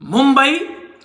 Mumbai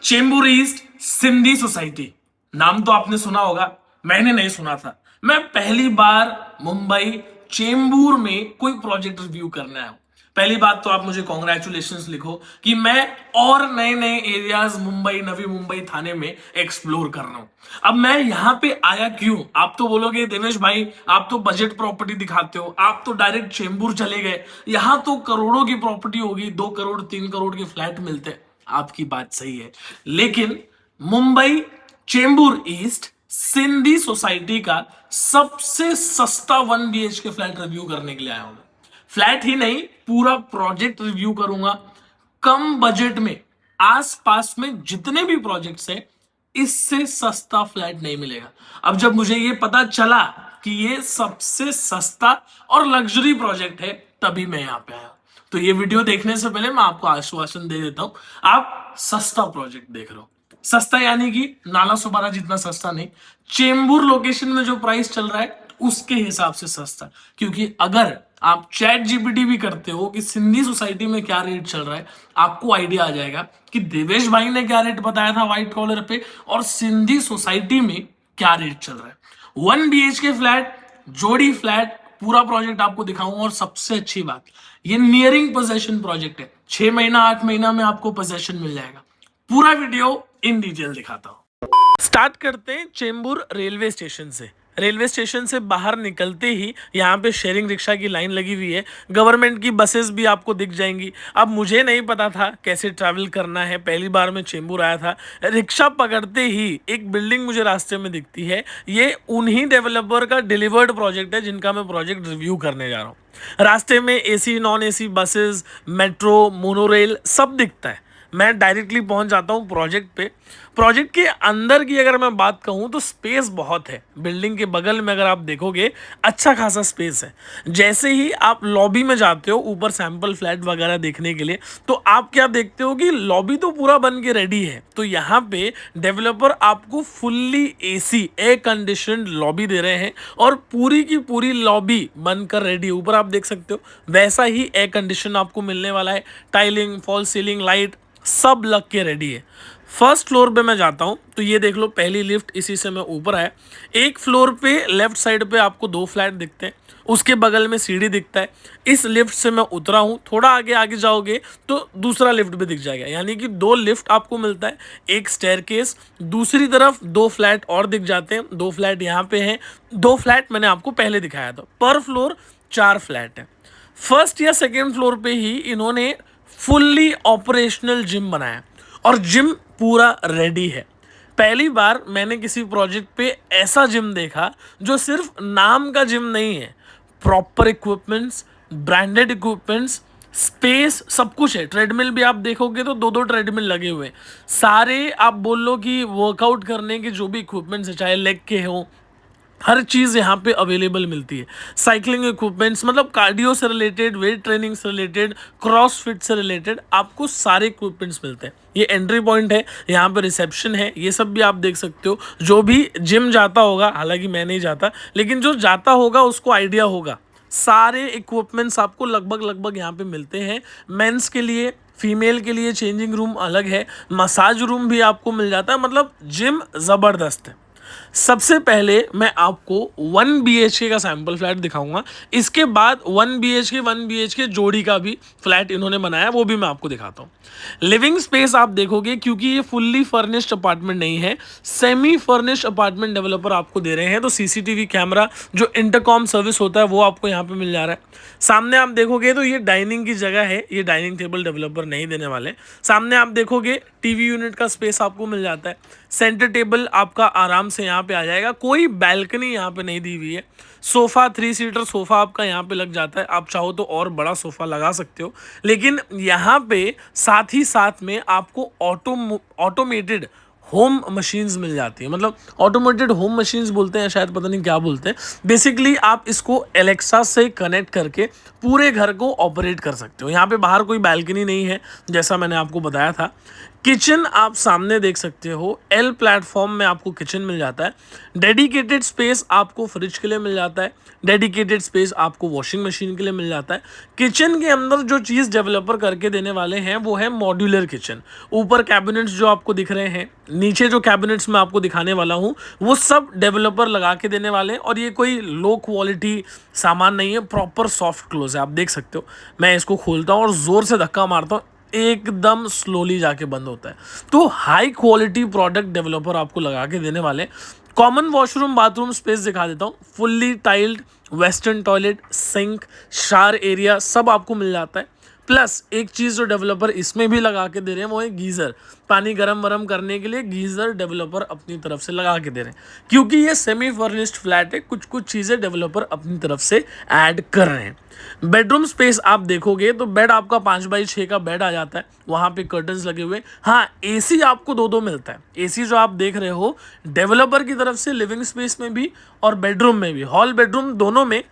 Chembur east Sindhi society, नाम तो आपने सुना होगा, मैंने नहीं सुना था। मैं पहली बार मुंबई चेंबूर में कोई प्रोजेक्ट रिव्यू करने आया हूं। पहली बात तो आप मुझे कॉन्ग्रेचुलेशंस लिखो कि मैं और नए नए एरियाज मुंबई, नवी मुंबई, थाने में एक्सप्लोर कर रहा हूं। अब मैं यहां पे आया क्यों? आप तो बोलोगे देवेश भाई आप तो बजट प्रॉपर्टी दिखाते हो, आप तो डायरेक्ट चेंबूर चले गए, यहां तो करोड़ों की प्रॉपर्टी होगी, 2 करोड़ 3 करोड़ के फ्लैट मिलते हैं। आपकी बात सही है, लेकिन मुंबई चेंबूर ईस्ट सिंधी सोसाइटी का सबसे सस्ता 1 BHK फ्लैट रिव्यू करने के लिए आया हूं। फ्लैट ही नहीं, पूरा प्रोजेक्ट रिव्यू करूंगा। कम बजट में आसपास में जितने भी प्रोजेक्ट्स हैं, इससे सस्ता फ्लैट नहीं मिलेगा। अब जब मुझे ये पता चला कि ये सबसे सस्ता और लग्जरी प्रोजेक्ट है, तभी मैं यहां पे आया। तो ये वीडियो देखने से पहले मैं आपको आश्वासन दे देता हूं, आप सस्ता प्रोजेक्ट देख रहे हो। सस्ता यानी कि नाला सुपारा जितना सस्ता नहीं, चेंबूर लोकेशन में जो प्राइस चल रहा है उसके हिसाब से सस्ता। क्योंकि अगर आप चैट जीपीटी भी करते हो कि सिंधी सोसाइटी में क्या रेट चल रहा है, आपको आइडिया आ जाएगा कि देवेश भाई ने क्या रेट बताया था व्हाइट कॉलर पे और सिंधी सोसाइटी में क्या रेट चल रहा है। 1 BHK फ्लैट, जोड़ी फ्लैट, पूरा प्रोजेक्ट आपको दिखाऊंगा। और सबसे अच्छी बात, ये नियरिंग पोजेशन प्रोजेक्ट है, 6 महीना 8 महीना में आपको पोजेशन मिल जाएगा। पूरा वीडियो इन डिटेल दिखाता हूं। स्टार्ट करते हैं चेंबूर रेलवे स्टेशन से। रेलवे स्टेशन से बाहर निकलते ही यहाँ पे शेयरिंग रिक्शा की लाइन लगी हुई है, गवर्नमेंट की बसेस भी आपको दिख जाएंगी। अब मुझे नहीं पता था कैसे ट्रैवल करना है, पहली बार मैं चेंबूर आया था। रिक्शा पकड़ते ही एक बिल्डिंग मुझे रास्ते में दिखती है, ये उन्हीं डेवलपर का डिलीवर्ड प्रोजेक्ट है जिनका मैं प्रोजेक्ट रिव्यू करने जा रहा हूँ। रास्ते में AC non AC buses, metro, monorail सब दिखता है। मैं डायरेक्टली पहुंच जाता हूं प्रोजेक्ट पे। प्रोजेक्ट के अंदर की अगर मैं बात कहूं तो स्पेस बहुत है। बिल्डिंग के बगल में अगर आप देखोगे अच्छा खासा स्पेस है। जैसे ही आप लॉबी में जाते हो ऊपर सैंपल फ्लैट वगैरह देखने के लिए, तो आप क्या देखते हो कि लॉबी तो पूरा बन के रेडी है। तो यहाँ पे डेवलपर आपको fully AC air conditioned lobby दे रहे हैं और पूरी की पूरी लॉबी बनकर रेडी। ऊपर आप देख सकते हो वैसा ही एयर कंडीशन आपको मिलने वाला है। टाइलिंग, फॉल सीलिंग, लाइट सब लग के रेडी है। फर्स्ट फ्लोर पे मैं जाता हूँ तो ये देख लो, पहली लिफ्ट इसी से मैं ऊपर आया। एक फ्लोर पे लेफ्ट साइड पे आपको 2 फ्लैट दिखते हैं, उसके बगल में सीढ़ी दिखता है। इस लिफ्ट से मैं उतरा हूँ, थोड़ा आगे आगे जाओगे तो दूसरा लिफ्ट भी दिख जाएगा, यानी कि 2 लिफ्ट आपको मिलता है, एक स्टेयरकेस। दूसरी तरफ 2 फ्लैट और दिख जाते हैं, 2 फ्लैट यहाँ पे हैं, 2 फ्लैट मैंने आपको पहले दिखाया था। पर फ्लोर 4 फ्लैट है। फर्स्ट या सेकेंड फ्लोर पे ही इन्होंने फुल्ली ऑपरेशनल जिम बनाया और जिम पूरा रेडी है। पहली बार मैंने किसी प्रोजेक्ट पे ऐसा जिम देखा जो सिर्फ नाम का जिम नहीं है, proper equipments, branded equipments, space, सब कुछ है। ट्रेडमिल भी आप देखोगे तो 2-2 ट्रेडमिल लगे हुए हैं। सारे आप बोल लो कि वर्कआउट करने के जो भी इक्विपमेंट्स है, चाहे लेग के हो, हर चीज़ यहाँ पे अवेलेबल मिलती है। साइकिलिंग इक्विपमेंट्स, मतलब कार्डियो से रिलेटेड, वेट ट्रेनिंग से रिलेटेड, क्रॉसफिट से रिलेटेड आपको सारे इक्विपमेंट्स मिलते हैं। ये एंट्री पॉइंट है, यहाँ पे रिसेप्शन है, ये सब भी आप देख सकते हो। जो भी जिम जाता होगा, हालांकि मैं नहीं जाता, लेकिन जो जाता होगा उसको आइडिया होगा। सारे इक्विपमेंट्स आपको लगभग यहाँ पे मिलते हैं। मेंस के लिए, फीमेल के लिए चेंजिंग रूम अलग है, मसाज रूम भी आपको मिल जाता है। मतलब जिम ज़बरदस्त है। सबसे पहले मैं आपको 1 BHK का सैंपल फ्लैट दिखाऊंगा, इसके बाद 1 BHK जोड़ी का भी फ्लैट इन्होंने बनाया, वो भी मैं आपको दिखाता हूँ। लिविंग स्पेस आप देखोगे, क्योंकि ये फुल्ली फर्निश्ड अपार्टमेंट नहीं है, सेमी फर्निश्ड अपार्टमेंट डेवलपर आपको दे रहे हैं। तो CCTV कैमरा, जो इंटरकॉम सर्विस होता है, वो आपको यहाँ पे मिल जा रहा है। सामने आप देखोगे तो ये डाइनिंग की जगह है, ये डाइनिंग टेबल डेवलपर नहीं देने वाले। सामने आप देखोगे TV यूनिट का स्पेस आपको मिल जाता है। सेंटर टेबल आपका आराम से यहाँ पे आ जाएगा, कोई बैल्कनी यहाँ पे नहीं दी हुई है। सोफा, 3 सीटर सोफा आपका यहाँ पे लग जाता है। आप चाहो तो और बड़ा सोफा लगा सकते हो, लेकिन यहाँ पे साथ ही साथ में आपको ऑटोमेटेड होम मशीन्स मिल जाती है, मतलब ऑटोमेटेड होम मशीन्स बोलते हैं शायद, पता नहीं क्या बोलते हैं। बेसिकली आप इसको एलेक्सा से कनेक्ट करके पूरे घर को ऑपरेट कर सकते हो। यहाँ पे बाहर कोई बैल्कनी नहीं है जैसा मैंने आपको बताया था। किचन आप सामने देख सकते हो, एल प्लेटफॉर्म में आपको किचन मिल जाता है। डेडिकेटेड स्पेस आपको फ्रिज के लिए मिल जाता है, डेडिकेटेड स्पेस आपको वॉशिंग मशीन के लिए मिल जाता है। किचन के अंदर जो चीज़ डेवलपर करके देने वाले हैं वो है मॉड्यूलर किचन। ऊपर कैबिनेट्स जो आपको दिख रहे हैं, नीचे जो कैबिनेट्स मैं आपको दिखाने वाला हूँ, वो सब डेवलपर लगा के देने वाले हैं। और ये कोई लो क्वालिटी सामान नहीं है, प्रॉपर सॉफ्ट क्लोज है। आप देख सकते हो, मैं इसको खोलता हूँ और ज़ोर से धक्का मारता हूँ, एकदम स्लोली जाके बंद होता है। तो हाई क्वालिटी प्रोडक्ट डेवलपर आपको लगा के देने वाले। कॉमन वॉशरूम बाथरूम स्पेस दिखा देता हूँ, fully tiled western toilet, sink, shower area सब आपको मिल जाता है। प्लस एक चीज़ जो डेवलपर इसमें भी लगा के दे रहे हैं वो है गीज़र। पानी गर्म वरम करने के लिए गीज़र डेवलपर अपनी तरफ से लगा के दे रहे हैं। क्योंकि ये सेमी फर्निश्ड फ्लैट है, कुछ कुछ चीज़ें डेवलपर अपनी तरफ से ऐड कर रहे हैं। बेडरूम स्पेस आप देखोगे तो बेड आपका 5x6 का बेड आ जाता है, वहाँ पे कर्टन्स लगे हुए। हाँ, एसी आपको दो मिलता है। एसी जो आप देख रहे हो डेवलपर की तरफ से लिविंग स्पेस में भी और बेडरूम में भी, हॉल बेडरूम दोनों में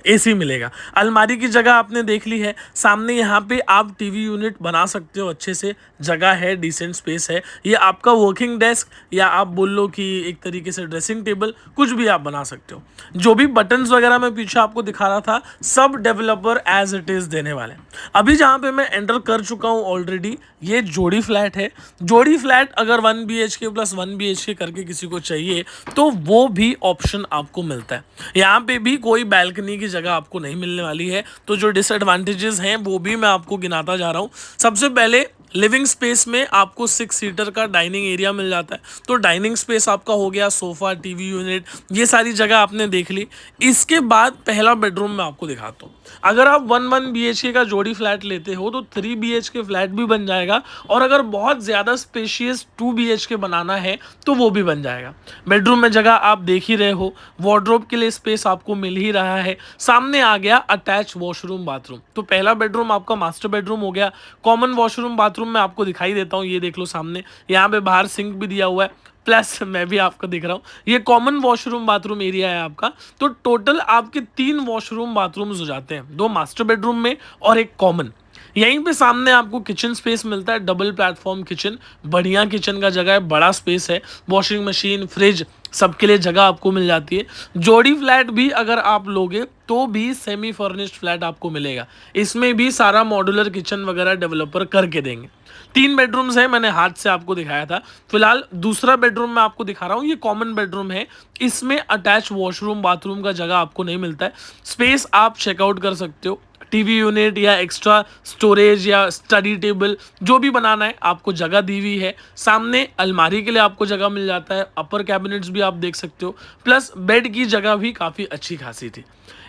एसी मिलेगा। अलमारी की जगह आपने देख ली है। सामने यहाँ पे आप टीवी यूनिट बना सकते हो, अच्छे से जगह है, डिसेंट स्पेस है। ये आपका वर्किंग डेस्क या आप बोल लो कि एक तरीके से ड्रेसिंग टेबल, कुछ भी आप बना सकते हो। जो भी बटन्स वगैरह मैं पीछे आपको दिखा रहा था, सब डेवलपर एज इट इज़ देने वाले हैं। अभी जहाँ पे मैं एंटर कर चुका हूँ ऑलरेडी, ये जोड़ी फ्लैट है। जोड़ी फ्लैट अगर 1 BHK प्लस 1 BHK करके किसी को चाहिए तो वो भी ऑप्शन आपको मिलता है। यहाँ पे भी कोई बैल्कनी की जगह आपको नहीं मिलने वाली है। तो जो डिसएडवांटेजेस हैं वो भी मैं आपको गिनाता जा रहा हूँ। सबसे पहले लिविंग स्पेस में आपको 6 सीटर का डाइनिंग एरिया मिल जाता है। तो डाइनिंग स्पेस आपका हो गया, सोफा, टीवी यूनिट, ये सारी जगह आपने देख ली। इसके बाद पहला बेडरूम मैं आपको दिखाता हूँ। अगर आप 1 BHK का जोड़ी फ्लैट लेते हो तो 3 BHK फ्लैट भी बन जाएगा, और अगर बहुत ज़्यादा स्पेशियस 2 BHK बनाना है तो वो भी बन जाएगा। बेडरूम में जगह आप देख ही रहे हो, वार्डरोब के लिए स्पेस आपको मिल ही रहा है। सामने आ गया अटैच वॉशरूम बाथरूम। तो पहला बेडरूम आपका मास्टर बेडरूम हो गया। कॉमन वॉशरूम बाथरूम में आपको दिखाई देता हूँ, ये देख लो सामने, यहाँ पे बाहर सिंक भी दिया हुआ है, प्लस मैं भी आपको दिख रहा हूँ, ये कॉमन वॉशरूम बाथरूम एरिया है आपका। तो टोटल आपके 3 वॉशरूम बाथरूम्स हो जाते हैं, 2 मास्टर बेडरूम में और एक कॉमन। यहीं पे सामने आपको किचन स्पेस मिलता है, डबल प्लेटफॉर्म किचन, बढ़िया किचन का जगह है, बड़ा स्पेस है, वॉशिंग मशीन, फ्रिज, सबके लिए जगह आपको मिल जाती है। जोड़ी फ्लैट भी अगर आप लोगे तो भी सेमी फर्निश्ड फ्लैट आपको मिलेगा। इसमें भी सारा मॉड्यूलर किचन वगैरह डेवलपर करके देंगे। 3 बेडरूम्स हैं, मैंने हाथ से आपको दिखाया था। फिलहाल दूसरा बेडरूम मैं आपको दिखा रहा हूँ, ये कॉमन बेडरूम है। इसमें अटैच वॉशरूम बाथरूम का जगह आपको नहीं मिलता है। स्पेस आप चेकआउट कर सकते हो, टीवी यूनिट या एक्स्ट्रा स्टोरेज या स्टडी टेबल जो भी बनाना है आपको जगह दी हुई है। सामने अलमारी के लिए आपको जगह मिल जाता है, अपर कैबिनेट्स भी आप देख सकते हो, प्लस बेड की जगह भी काफ़ी अच्छी खासी थी।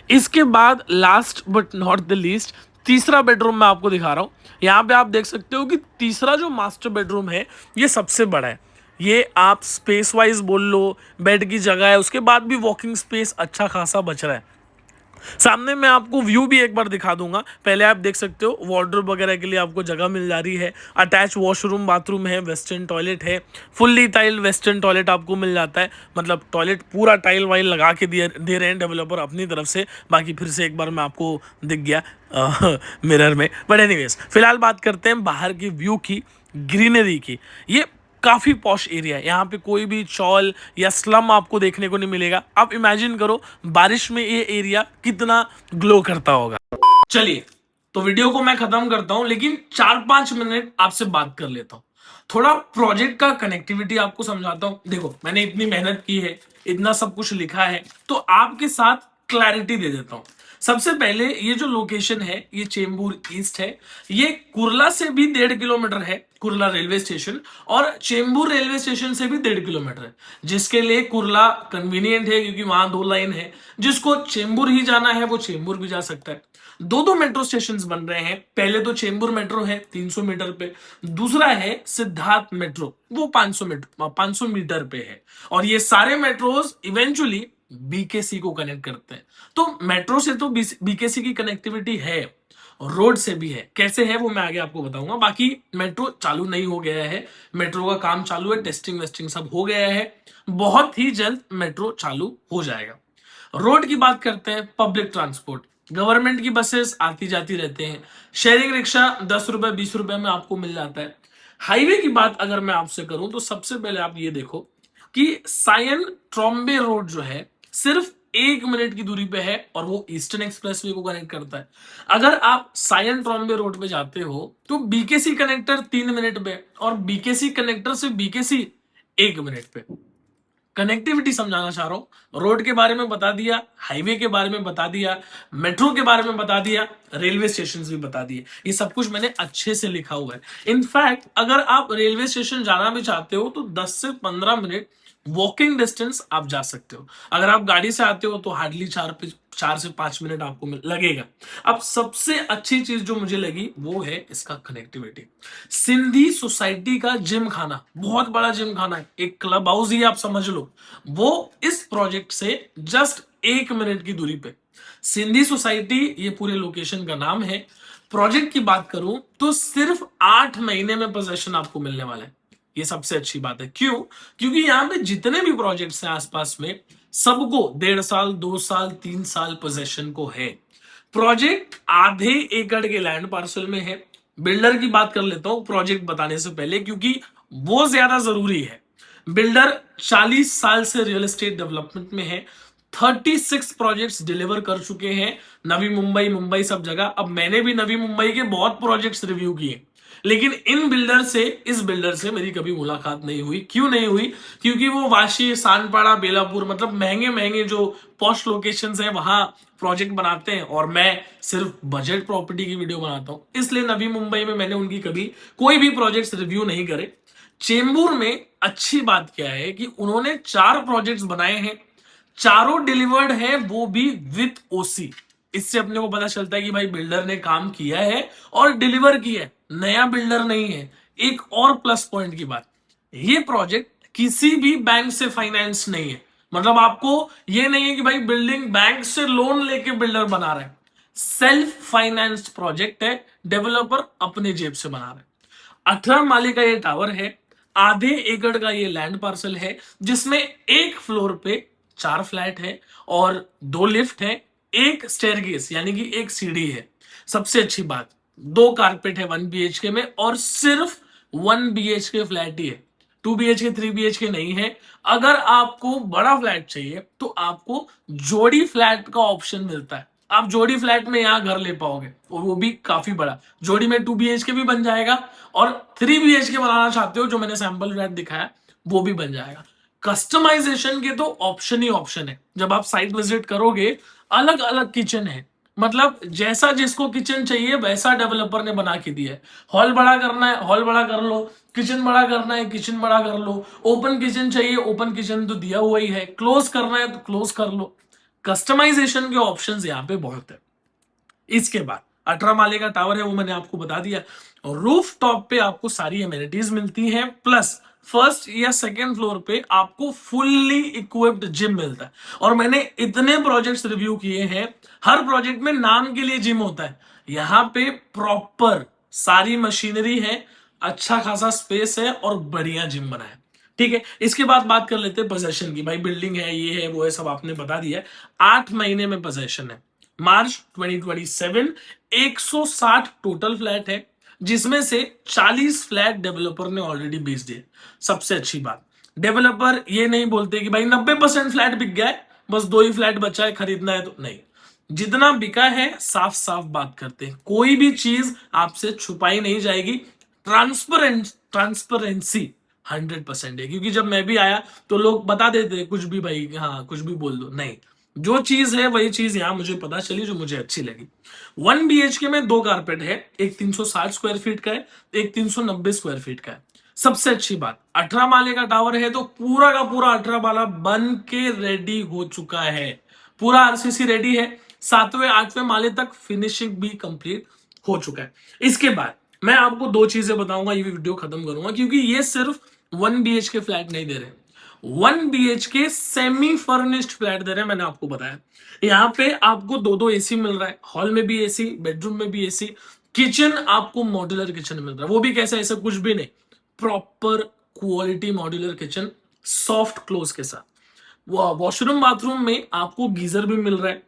इसके बाद last but not the least तीसरा बेडरूम मैं आपको दिखा रहा हूँ। यहाँ पे आप देख सकते हो कि तीसरा जो मास्टर बेडरूम है ये सबसे बड़ा है। ये आप स्पेस वाइज बोल लो, बेड की जगह है, उसके बाद भी वॉकिंग स्पेस अच्छा खासा बच रहा है। सामने मैं आपको व्यू भी एक बार दिखा दूंगा। पहले आप देख सकते हो वार्डरोब वगैरह के लिए आपको जगह मिल जा रही है। अटैच वॉशरूम बाथरूम है, वेस्टर्न टॉयलेट है, फुल्ली टाइल वेस्टर्न टॉयलेट आपको मिल जाता है। मतलब टॉयलेट पूरा टाइल वाइल लगा के दे रहे हैं डेवलपर अपनी तरफ से। बाकी फिर से एक बार मैं आपको दिख गया मिरर में। बट एनीवेज फिलहाल बात करते हैं बाहर की व्यू की, ग्रीनरी की। ये काफ़ी पॉश एरिया है, यहाँ पे कोई भी चौल या स्लम आपको देखने को नहीं मिलेगा। आप इमेजिन करो बारिश में ये एरिया कितना ग्लो करता होगा। चलिए, तो वीडियो को मैं खत्म करता हूं, लेकिन 4-5 मिनट आपसे बात कर लेता हूं, थोड़ा प्रोजेक्ट का कनेक्टिविटी आपको समझाता हूं। देखो, मैंने इतनी मेहनत की है, इतना सब कुछ लिखा है, तो आपके साथ क्लैरिटी दे देता हूं। सबसे पहले ये जो लोकेशन है ये चेंबूर ईस्ट है। ये कुर्ला से भी 1.5 किलोमीटर है, कुर्ला रेलवे स्टेशन, और चेंबूर रेलवे स्टेशन से भी 1.5 किलोमीटर है, जिसके लिए कुर्ला कन्वीनियंट है क्योंकि वहां 2 लाइन है। जिसको चेंबूर ही जाना है वो चेंबूर भी जा सकता है। 2 मेट्रो स्टेशन बन रहे हैं। पहले तो चेंबूर मेट्रो है 300 मीटर पे, दूसरा है सिद्धार्थ मेट्रो, वो 500 मीटर पे है। और ये सारे मेट्रोज इवेंचुअली बीकेसी को कनेक्ट करते हैं। तो मेट्रो से तो बीकेसी की कनेक्टिविटी है, रोड से भी है। कैसे है वो मैं आगे आपको बताऊंगा। बाकी मेट्रो चालू नहीं हो गया है, मेट्रो का काम चालू है, टेस्टिंग वेस्टिंग सब हो गया है, बहुत ही जल्द मेट्रो चालू हो जाएगा। रोड की बात करते हैं, पब्लिक ट्रांसपोर्ट, गवर्नमेंट की बसेस आती जाती रहते हैं, शेयरिंग रिक्शा 10 रुपए 20 रुपए में आपको मिल जाता है। हाईवे की बात अगर मैं आपसे करूं तो सबसे पहले आप ये देखो कि सायन ट्रॉम्बे रोड जो है सिर्फ 1 मिनट की दूरी पे है और वो ईस्टर्न एक्सप्रेसवे को कनेक्ट करता है। अगर आप सायन ट्रॉम्बे रोड पे जाते हो तो बीकेसी कनेक्टर 3 मिनट पे और बीकेसी कनेक्टर से बीकेसी 1 मिनट पे। कनेक्टिविटी समझाना चाह रहा हूं, रोड के बारे में बता दिया, हाईवे के बारे में बता दिया, मेट्रो के बारे में बता दिया, रेलवे स्टेशन भी बता दिए। ये सब कुछ मैंने अच्छे से लिखा हुआ है। इनफैक्ट अगर आप रेलवे स्टेशन जाना भी चाहते हो तो 10 से 15 मिनट वॉकिंग डिस्टेंस आप जा सकते हो। अगर आप गाड़ी से आते हो तो हार्डली 4 से 5 मिनट आपको लगेगा। अब सबसे अच्छी चीज जो मुझे लगी वो है इसका कनेक्टिविटी। सिंधी सोसाइटी का जिम खाना, बहुत बड़ा जिम खाना है, एक क्लब हाउस ही आप समझ लो, वो इस प्रोजेक्ट से जस्ट 1 मिनट की दूरी पे। सिंधी सोसाइटी ये पूरे लोकेशन का नाम है। प्रोजेक्ट की बात करूं तो सिर्फ 8 महीने में पोजेशन आपको मिलने वाला है। ये सबसे अच्छी बात है। क्यों? क्योंकि यहां पे जितने भी प्रोजेक्ट्स हैं आसपास में, सबको 1.5 साल 2 साल 3 साल पोजेशन को है। प्रोजेक्ट आधे एकड़ के लैंड पार्सल में है। बिल्डर की बात कर लेता हूं प्रोजेक्ट बताने से पहले, क्योंकि वो ज्यादा जरूरी है। बिल्डर 40 साल से रियल एस्टेट डेवलपमेंट में है, 36 प्रोजेक्ट्स डिलीवर कर चुके हैं, नवी मुंबई, मुंबई सब जगह। अब मैंने भी नवी मुंबई के बहुत प्रोजेक्ट्स रिव्यू किए, लेकिन इस बिल्डर से मेरी कभी मुलाकात नहीं हुई। क्यों नहीं हुई? क्योंकि वो वाशी, सानपाड़ा, बेलापुर, मतलब महंगे महंगे जो पॉश लोकेशंस हैं वहां प्रोजेक्ट बनाते हैं और मैं सिर्फ बजट प्रॉपर्टी की वीडियो बनाता हूं, इसलिए नवी मुंबई में मैंने उनकी कभी कोई भी प्रोजेक्ट्स रिव्यू नहीं करे। चेंबूर में अच्छी बात क्या है कि उन्होंने 4 प्रोजेक्ट्स बनाए हैं, चारों डिलीवर्ड है, वो भी विथ ओसी। इससे अपने को पता चलता है कि भाई बिल्डर ने काम किया है और डिलीवर किया है, नया बिल्डर नहीं है। एक और प्लस पॉइंट की बात, ये प्रोजेक्ट किसी भी बैंक से फाइनेंस नहीं है। मतलब आपको ये नहीं है कि भाई बिल्डिंग बैंक से लोन लेके बिल्डर बना रहा है, सेल्फ फाइनेंस प्रोजेक्ट है, डेवलपर अपने जेब से बना रहा है। 18 माले का ये टावर है, आधे एकड़ का ये लैंड पार्सल है, जिसमें एक फ्लोर पे 4 फ्लैट है और 2 लिफ्ट है, एक स्टेयरकेस यानी कि एक सीढ़ी है। सबसे अच्छी बात, 2 कारपेट है 1 BHK में और सिर्फ 1 BHK फ्लैट ही है, 2 BHK 3 BHK नहीं है। अगर आपको बड़ा फ्लैट चाहिए तो आपको जोड़ी फ्लैट का ऑप्शन मिलता है। आप जोड़ी फ्लैट में यहां घर ले पाओगे और वो भी काफी बड़ा। जोड़ी में 2 BHK भी बन जाएगा और 3 BHK बनाना चाहते हो, जो मैंने सैंपल फ्लैट दिखाया, वो भी बन जाएगा। कस्टमाइजेशन के तो ऑप्शन ही ऑप्शन है। जब आप साइट विजिट करोगे, अलग अलग किचन है, मतलब जैसा जिसको किचन चाहिए वैसा डेवलपर ने बना के दिया है। हॉल बड़ा करना है हॉल बड़ा कर लो, किचन बड़ा करना है किचन बड़ा कर लो, ओपन किचन चाहिए ओपन किचन तो दिया हुआ ही है, क्लोज करना है तो क्लोज कर लो। कस्टमाइजेशन के ऑप्शंस यहाँ पे बहुत है। इसके बाद 18 माले का टावर है, वो मैंने आपको बता दिया। रूफ टॉप पे आपको सारी एमिनिटीज मिलती हैं, प्लस फर्स्ट या सेकेंड फ्लोर पे आपको फुल्ली इक्विप्ड जिम मिलता है। और मैंने इतने प्रोजेक्ट्स रिव्यू किए हैं, हर प्रोजेक्ट में नाम के लिए जिम होता है, यहाँ पे प्रॉपर सारी मशीनरी है, अच्छा खासा स्पेस है और बढ़िया जिम बना है। ठीक है, इसके बाद बात कर लेते हैं पोजेशन की। भाई बिल्डिंग है, ये है वो है, सब आपने बता दिया है। 8 महीने में पोजेशन है, मार्च 2027। 160 टोटल फ्लैट है, जिसमें से 40 फ्लैट डेवलपर ने ऑलरेडी बेच दिए। सबसे अच्छी बात, डेवलपर ये नहीं बोलते कि भाई 90% फ्लैट बिक गया है, बस 2 ही फ्लैट बचा है खरीदना है, तो नहीं, जितना बिका है साफ साफ बात करते हैं। कोई भी चीज आपसे छुपाई नहीं जाएगी। ट्रांसपेरेंसी 100% है, क्योंकि जब मैं भी आया तो लोग बता देते कुछ भी, भाई हाँ कुछ भी बोल दो, नहीं, जो चीज है वही चीज यहां मुझे पता चली, जो मुझे अच्छी लगी। 1 BHK में 2 कारपेट है, एक 360 स्क्वायर फीट का है, एक 390 स्क्वायर फीट का है। सबसे अच्छी बात, 18 माले का टावर है तो पूरा का पूरा 18 माला बन के रेडी हो चुका है, पूरा आरसीसी रेडी है, 7वें 8वें माले तक फिनिशिंग भी कंप्लीट हो चुका है। इसके बाद मैं आपको 2 चीजें बताऊंगा, ये वीडियो खत्म करूंगा, क्योंकि ये सिर्फ 1 BHK फ्लैट नहीं दे रहे, 1 BHK सेमी फर्निश्ड फ्लैट दे रहे हैं, मैंने आपको बताया। यहाँ पे आपको दो दो एसी मिल रहा है, हॉल में भी एसी, बेडरूम में भी एसी, किचन आपको मॉड्यूलर किचन मिल रहा है। वो भी कैसा, ऐसा कुछ भी नहीं, proper quality modular kitchen soft close के साथ। वॉशरूम बाथरूम में आपको गीजर भी मिल रहा है,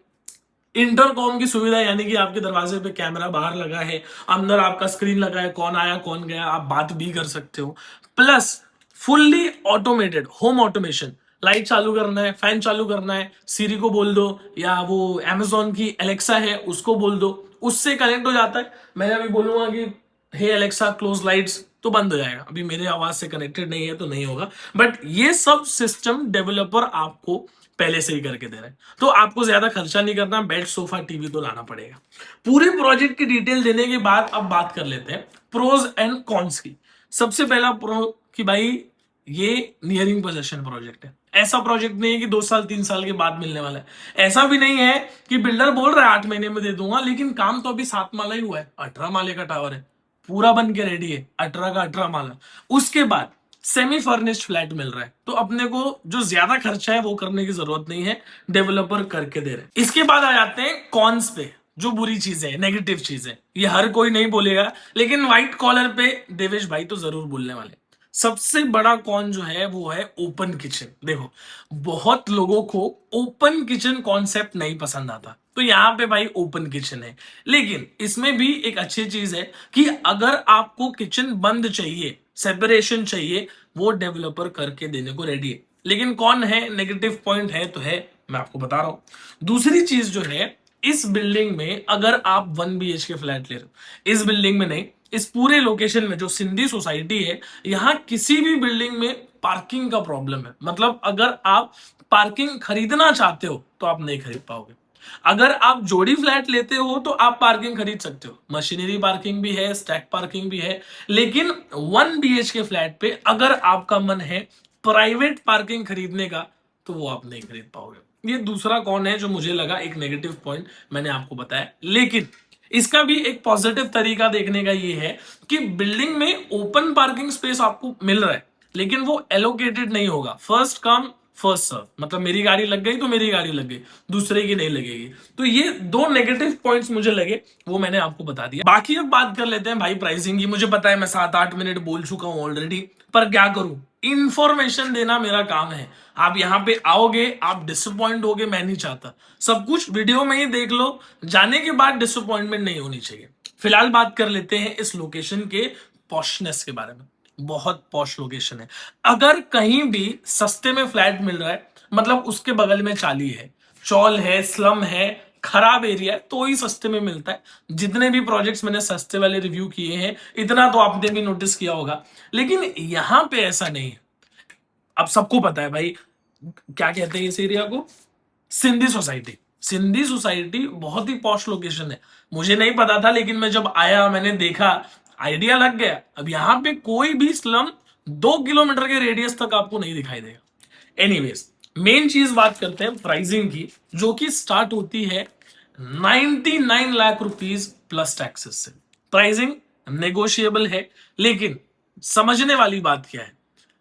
इंटरकॉम की सुविधा, यानी कि आपके दरवाजे पे कैमरा बाहर लगा है, अंदर आपका स्क्रीन लगा है, कौन आया कौन गया आप बात भी कर सकते हो। Plus fully automated home automation, light चालू करना है, फैन चालू करना है, सीरी को बोल दो, या वो Amazon की एलेक्सा है उसको बोल दो, उससे कनेक्ट हो जाता है। मैं अभी बोलूंगा कि हे एलेक्सा क्लोज लाइट्स, तो बंद हो जाएगा। अभी मेरे आवाज से कनेक्टेड नहीं है तो नहीं होगा, बट ये सब सिस्टम डेवलपर आपको पहले से ही करके दे रहे हैं, तो आपको ज्यादा खर्चा नहीं करना, बेड सोफा टीवी तो लाना पड़ेगा। पूरे प्रोजेक्ट की डिटेल देने के बाद अब बात कर लेते हैं प्रोज एंड कॉन्स की। सबसे पहला प्रो कि भाई ये नियरिंग पोजेशन प्रोजेक्ट है। ऐसा प्रोजेक्ट नहीं है कि 2 साल 3 साल के बाद मिलने वाला है। ऐसा भी नहीं है कि बिल्डर बोल रहा है 8 महीने में दे दूंगा, लेकिन काम तो अभी 7 माला ही हुआ है, 18 माले का टावर है, पूरा बन के रेडी है, 18 का 18 माला। उसके बाद सेमी फर्निश्ड फ्लैट मिल रहा है, तो अपने को जो ज्यादा खर्चा है वो करने की जरूरत नहीं है, डेवलपर करके दे रहे हैं। इसके बाद आ जाते हैं कॉन्स पे, जो बुरी चीजें हैं, नेगेटिव चीजें। ये हर कोई नहीं बोलेगा, लेकिन व्हाइट कॉलर पे देवेश भाई तो जरूर बोलने वाले। सबसे बड़ा कॉन जो है वो है ओपन किचन। देखो, बहुत लोगों को ओपन किचन कॉन्सेप्ट नहीं पसंद आता, तो यहां पे भाई ओपन किचन है। लेकिन इसमें भी एक अच्छी चीज है कि अगर आपको किचन बंद चाहिए, सेपरेशन चाहिए, वो डेवलपर करके देने को रेडी है। लेकिन कौन है, नेगेटिव पॉइंट है तो है, मैं आपको बता रहा हूं। दूसरी चीज जो है, इस बिल्डिंग में अगर आप 1 BHK फ्लैट ले रहे हो, इस बिल्डिंग में नहीं, इस पूरे लोकेशन में जो सिंधी सोसाइटी है, यहां किसी भी बिल्डिंग में पार्किंग का प्रॉब्लम है। मतलब अगर आप पार्किंग खरीदना चाहते हो तो आप नहीं खरीद पाओगे। अगर आप जोड़ी फ्लैट लेते हो तो आप पार्किंग खरीद सकते हो, मशीनरी पार्किंग भी है, स्टैक पार्किंग भी है। लेकिन 1 BHK फ्लैट पे अगर आपका मन है प्राइवेट पार्किंग खरीदने का, तो वो आप नहीं खरीद पाओगे। ये दूसरा कौन है जो मुझे लगा एक नेगेटिव पॉइंट, मैंने आपको बताया। लेकिन इसका भी एक पॉजिटिव तरीका देखने का ये है कि बिल्डिंग में ओपन पार्किंग स्पेस आपको मिल रहा है, लेकिन वो एलोकेटेड नहीं होगा, फर्स्ट कम फर्स्ट सर्व। मतलब मेरी गाड़ी लग गई तो मेरी गाड़ी लग गई, दूसरे की नहीं लगेगी। तो ये दो नेगेटिव पॉइंट्स मुझे लगे, वो मैंने आपको बता दिया। बाकी अब बात कर लेते हैं भाई प्राइसिंग की। मुझे पता है मैं 7-8 मिनट बोल चुका हूं ऑलरेडी, पर क्या करूं, इंफॉर्मेशन देना मेरा काम है। आप यहां पे आओगे, आप डिसअपॉइंट होगे, मैं नहीं चाहता। सब कुछ वीडियो में ही देख लो, जाने के बाद डिसअपॉइंटमेंट नहीं होनी चाहिए। फिलहाल बात कर लेते हैं इस लोकेशन के पॉशनेस के बारे में। बहुत पॉश लोकेशन है। अगर कहीं भी सस्ते में फ्लैट मिल रहा है, मतलब उसके बगल में चाली है, चौल है, स्लम है, खराब एरिया है, तो ही सस्ते में मिलता है। जितने भी प्रोजेक्ट्स मैंने सस्ते वाले रिव्यू किए हैं, इतना तो आपने भी नोटिस किया होगा। लेकिन यहां पे ऐसा नहीं है। अब सबको पता है भाई, क्या कहते हैं इस एरिया को, सिंधी सोसाइटी। सिंधी सोसाइटी बहुत ही पॉश लोकेशन है। मुझे नहीं पता था, लेकिन मैं जब आया, मैंने देखा, आइडिया लग गया। अब यहां पे कोई भी स्लम 2 किलोमीटर के रेडियस तक आपको नहीं दिखाई देगा। एनीवेज, मेन चीज बात करते हैं प्राइसिंग की, जो कि स्टार्ट होती है 99 लाख रुपीज प्लस टैक्सेस से। प्राइसिंग नेगोशिएबल है, लेकिन समझने वाली बात क्या है,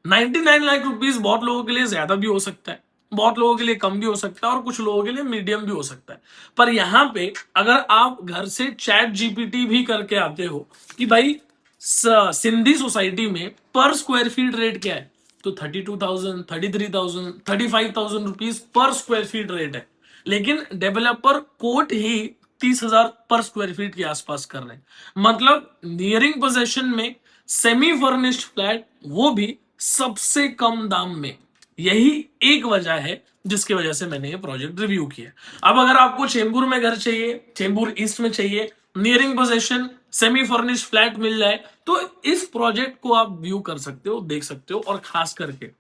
99 लाख रुपीज बहुत लोगों के लिए ज्यादा भी हो सकता है, बहुत लोगों के लिए कम भी हो सकता है, और कुछ लोगों के लिए मीडियम भी हो सकता है। पर यहां पे अगर आप घर से चैट जीपीटी भी करके आते हो कि भाई सिंधी सोसाइटी में पर स्क्वायर फीट रेट क्या है, तो 32,000, 33,000, 35,000 rupees per square feet rate है। लेकिन डेवलपर कोट ही 30,000 पर स्क्वायर फीट के आसपास कर रहे हैं। मतलब नियरिंग पोजेशन में सेमी फर्निश्ड फ्लैट, वो भी सबसे कम दाम में। यही एक वजह है जिसकी वजह से मैंने ये प्रोजेक्ट रिव्यू किया। अब अगर आपको चेंबूर में घर चाहिए, चेंबूर ईस्ट में चाहिए, nearing possession, semi furnished flat मिल जाए, तो इस प्रोजेक्ट को आप व्यू कर सकते हो, देख सकते हो। और खास करके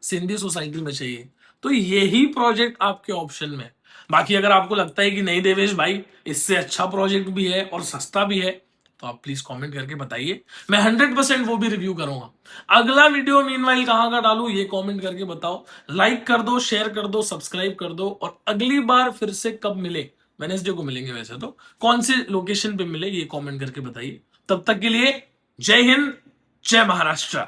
सिंधी सोसाइटी में चाहिए तो यही प्रोजेक्ट आपके ऑप्शन में। बाकी अगर आपको लगता है कि नहीं देवेश भाई, इससे अच्छा प्रोजेक्ट भी है और सस्ता भी है, तो आप प्लीज कमेंट करके बताइए, मैं 100% वो भी रिव्यू करूंगा। अगला वीडियो मीनवाइल कहां का डालूं, ये कमेंट करके बताओ। लाइक कर दो, शेयर कर दो, सब्सक्राइब कर दो। और अगली बार फिर से कब मिले, वेडनेसडे को मिलेंगे वैसे तो, कौन से लोकेशन पे मिले ये कमेंट करके बताइए। तब तक के लिए जय हिंद, जय महाराष्ट्र।